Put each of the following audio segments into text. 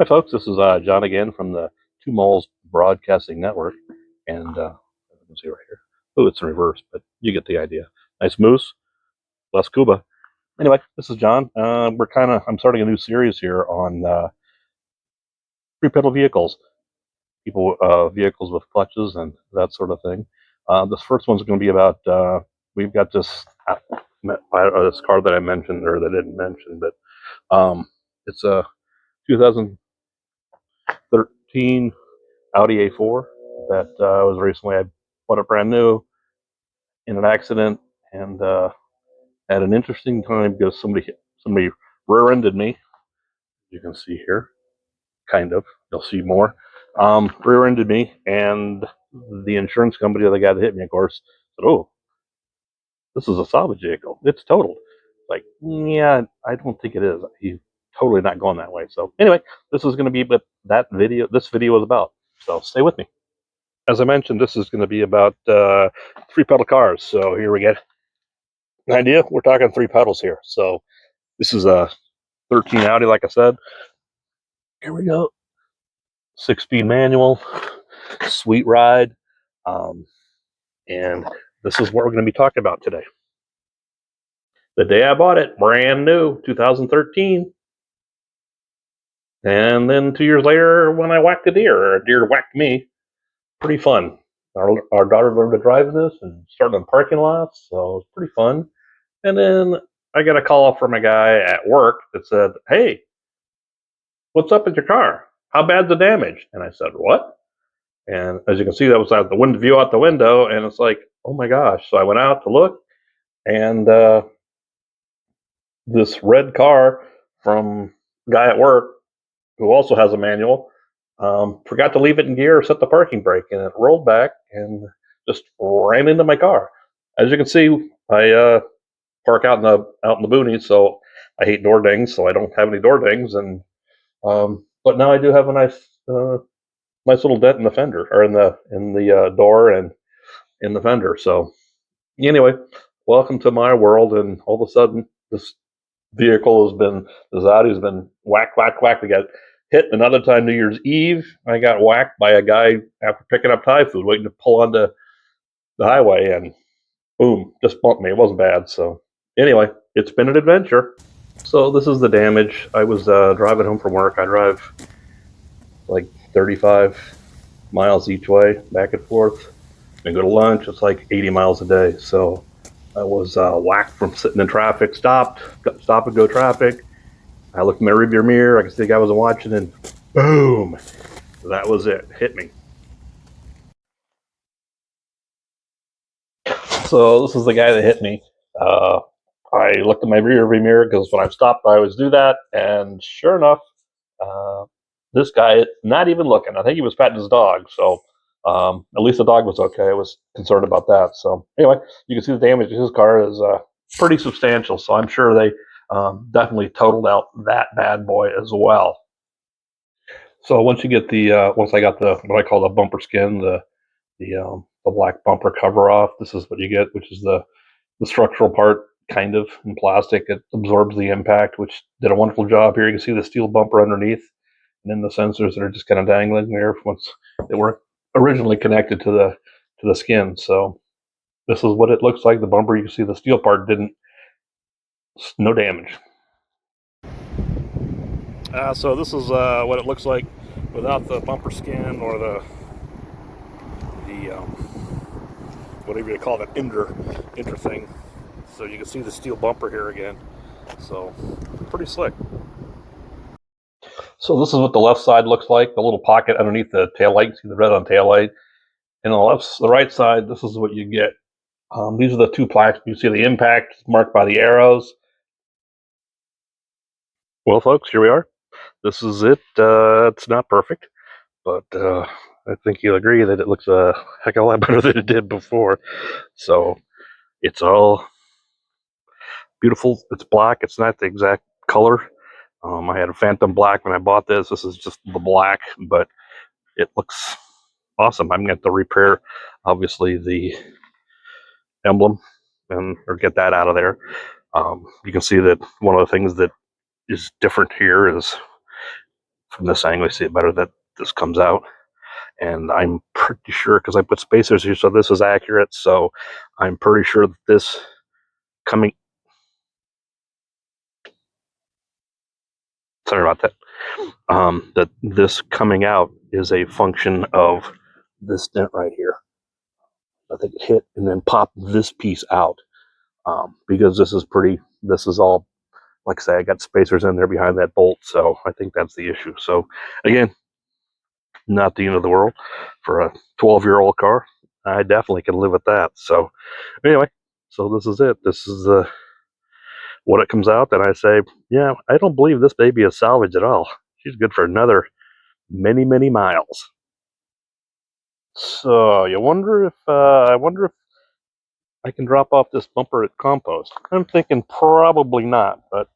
Hi, folks. This is John again from the Two Moles Broadcasting Network. And you can see right here. Oh, it's in reverse, but you get the idea. Nice moose, less Cuba. Anyway, this is John. I'm starting a new series here on three-pedal vehicles, vehicles with clutches and that sort of thing. This first one's going to be about, we've got this car that I mentioned, or that I didn't mention, but it's a 2013 Audi A4 that was recently, I bought it brand new in an accident, and had an interesting time because somebody rear-ended me. You can see here, kind of. You'll see more. Rear-ended me, and the insurance company, the guy that hit me, of course, said, "Oh, this is a salvage vehicle. It's totaled." Like, yeah, I don't think it is. He's totally not going that way. So anyway, this is going to be what this video is about. So stay with me. As I mentioned, this is going to be about three-pedal cars. So here we get an idea. We're talking three pedals here. So this is a 13 Audi, like I said. Here we go. 6-speed manual, sweet ride. Um, and this is what we're going to be talking about today. The day I bought it, brand new, 2013. And then 2 years later, when I whacked a deer, or a deer whacked me, pretty fun. Our daughter learned to drive this and started in parking lots, so it was pretty fun. And then I got a call from a guy at work that said, "Hey, what's up with your car? How bad's the damage?" And I said, "What?" And as you can see, that was out the view out the window, and it's like, oh my gosh. So I went out to look, and this red car from a guy at work who also has a manual forgot to leave it in gear or set the parking brake, and it rolled back and just ran into my car. As you can see, I park out in the boonies, so I hate door dings, so I don't have any door dings, and but now I do have a nice little dent in the fender, or in the door and in the fender. So anyway, welcome to my world, and all of a sudden this this Audi's been whack, whack, whack. We got hit another time New Year's Eve. I got whacked by a guy after picking up Thai food, waiting to pull onto the highway, and boom, just bumped me. It wasn't bad. So anyway, it's been an adventure. So this is the damage. I was driving home from work. I drive like 35 miles each way, back and forth. And go to lunch. It's like 80 miles a day. So I was whacked from sitting in traffic, stop and go traffic. I looked in my rearview mirror. I could see the guy wasn't watching, and boom, that was it. Hit me. So this is the guy that hit me. Uh, I looked in my rearview mirror because when I stopped, I always do that. And sure enough, uh, this guy, not even looking. I think he was patting his dog. So at least the dog was okay. I was concerned about that. So anyway, you can see the damage to his car is pretty substantial. So I'm sure they definitely totaled out that bad boy as well. So once I got the what I call the bumper skin, the black bumper cover off, this is what you get, which is the structural part, kind of in plastic. It absorbs the impact, which did a wonderful job here. You can see the steel bumper underneath, and then the sensors that are just kind of dangling there once they were originally connected to the skin. So this is what it looks like. The bumper, you can see the steel part didn't, no damage. So this is what it looks like without the bumper skin or the whatever you call that inter thing. So you can see the steel bumper here again. So pretty slick. So this is what the left side looks like, the little pocket underneath the tail light. See the red on tail light. And the right side, this is what you get. These are the two plaques. You see the impact marked by the arrows. Well, folks, here we are. This is it. It's not perfect, but I think you'll agree that it looks a heck of a lot better than it did before. So it's all beautiful. It's black. It's not the exact color. I had a Phantom Black when I bought this. This is just the black, but it looks awesome. I'm going to have to repair, obviously, the emblem or get that out of there. You can see that one of the things that is different here is from this angle, you see it better that this comes out. And I'm pretty sure, because I put spacers here, so this is accurate. So I'm pretty sure that this coming, sorry about that, that this coming out is a function of this dent right here. I think it hit and then popped this piece out, because this is all, like I say, I got spacers in there behind that bolt, so I think that's the issue. So again, not the end of the world for a 12-year-old car. I definitely can live with that. So anyway, so this is it. This is what it comes out. And I say, yeah, I don't believe this baby is salvage at all. She's good for another many, many miles. So you wonder if I wonder if I can drop off this bumper at compost. I'm thinking probably not, but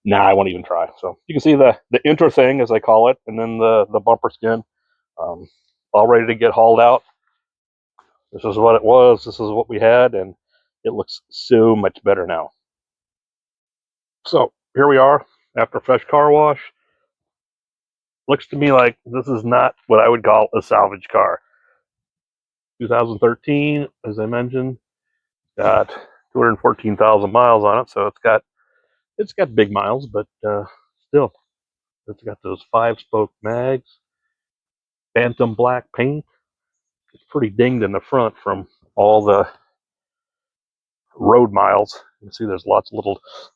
nah, I won't even try. So you can see the inter thing, as I call it, and then the bumper skin, all ready to get hauled out. This is what it was. This is what we had, and it looks so much better now. So here we are after a fresh car wash. Looks to me like this is not what I would call a salvage car. 2013, as I mentioned, got 214,000 miles on it, so it's got big miles, but still, it's got those 5-spoke mags, phantom black paint. It's pretty dinged in the front from all the road miles. You can see there's lots of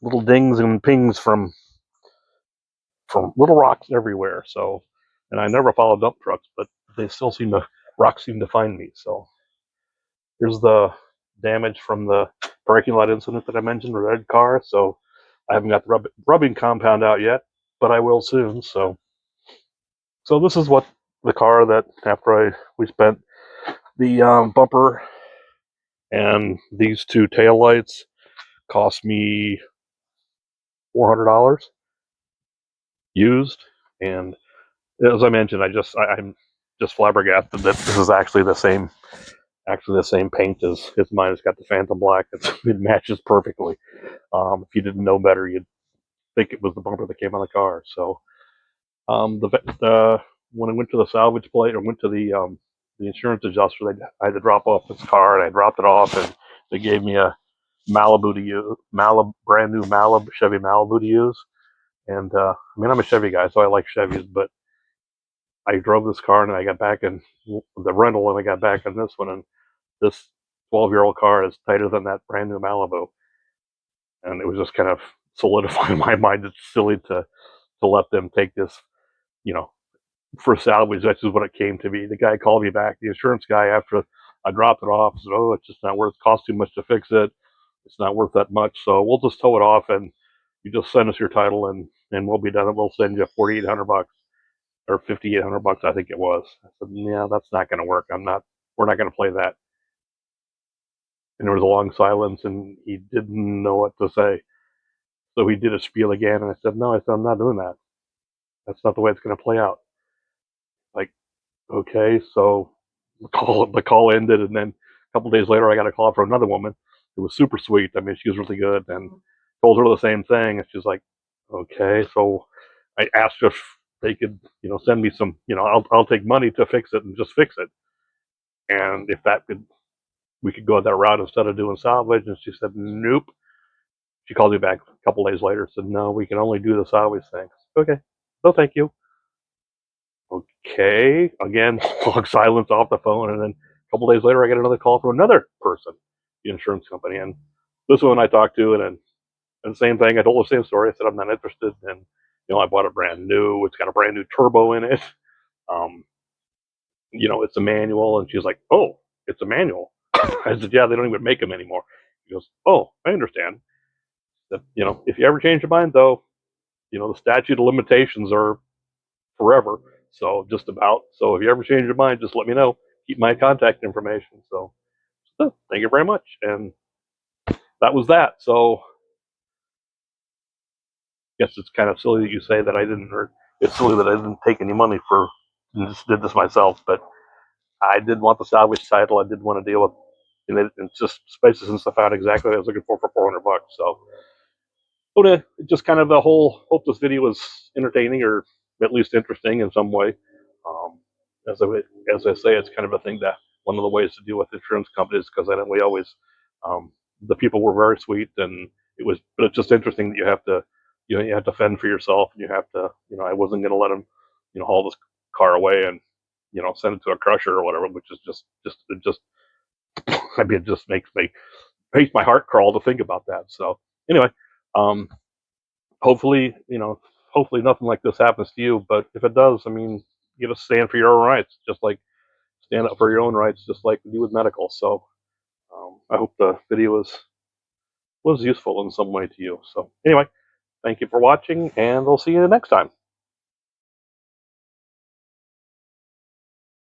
little dings and pings from little rocks everywhere. So, and I never follow dump trucks, but they still rocks seem to find me. So here's the damage from the parking lot incident that I mentioned, the red car. So I haven't got the rubbing compound out yet, but I will soon. So this is what the car that after we spent the bumper and these two taillights cost me $400 used. And as I mentioned, I'm just flabbergasted that this is actually the same paint as mine. It's got the phantom black. It matches perfectly. If you didn't know better, you'd think it was the bumper that came on the car. So when I went to the salvage plate, or went to the insurance adjuster, I had to drop off this car, and I dropped it off, and they gave me a Malibu to use, brand new Chevy Malibu to use. And I mean, I'm a Chevy guy, so I like Chevys, but I drove this car, and I got back in the rental, and I got back in this one, and this 12-year-old car is tighter than that brand new Malibu. And it was just kind of solidifying my mind. It's silly to let them take this, you know, for salvage. That's just what it came to be. The guy called me back, the insurance guy, after I dropped it off, said, "Oh, it's just not worth. It costs too much to fix it. It's not worth that much. So we'll just tow it off, and you just send us your title, and we'll be done. We'll send you $4,800 or $5,800, I think it was." I said, "Yeah, that's not going to work. We're not going to play that." And there was a long silence, and he didn't know what to say. So he did a spiel again, and I said, "No, I'm not doing that. That's not the way it's going to play out." Like, okay, so the call ended, and then a couple days later, I got a call from another woman who was super sweet. I mean, she was really good, and told her the same thing, and she's like, "Okay." So I asked if they could, send me some, I'll take money to fix it and just fix it, and if we could go that route instead of doing salvage. And she said, "Nope." She called me back a couple days later and said, "No, we can only do the salvage thing." Okay, no, thank you. Okay, again, long silence off the phone, and then a couple days later, I get another call from another person, the insurance company, and this one I talked to, and the same thing. I told the same story. I said, "I'm not interested," and I bought it brand new. It's got a brand new turbo in it. Um, it's a manual, and she's like, "Oh, it's a manual." I said, "Yeah, they don't even make them anymore." She goes, "Oh, I understand. That if you ever change your mind, though, the statute of limitations are forever. So just about. So if you ever change your mind, just let me know. Keep my contact information." So thank you very much. And that was that. So I guess it's kind of silly that you say that I didn't, or it's silly that I didn't take any money for, and just did this myself. But I did want the salvage title. I did want to deal with, it's just spaces and stuff out exactly what I was looking for $400. So just kind of the whole, hope this video was entertaining or at least interesting in some way. Um, as I as I say, it's kind of a thing that one of the ways to deal with insurance companies, because I know we always the people were very sweet, and but it's just interesting that you have to you have to fend for yourself, and you have to I wasn't going to let them haul this car away and send it to a crusher or whatever, which is just it just I mean it just makes my heart crawl to think about that. So anyway, um, hopefully, hopefully nothing like this happens to you. But if it does, I mean, you got to stand for your own rights, just like stand up for your own rights, just like we do with medical. So I hope the video was useful in some way to you. So anyway, thank you for watching, and I'll see you next time.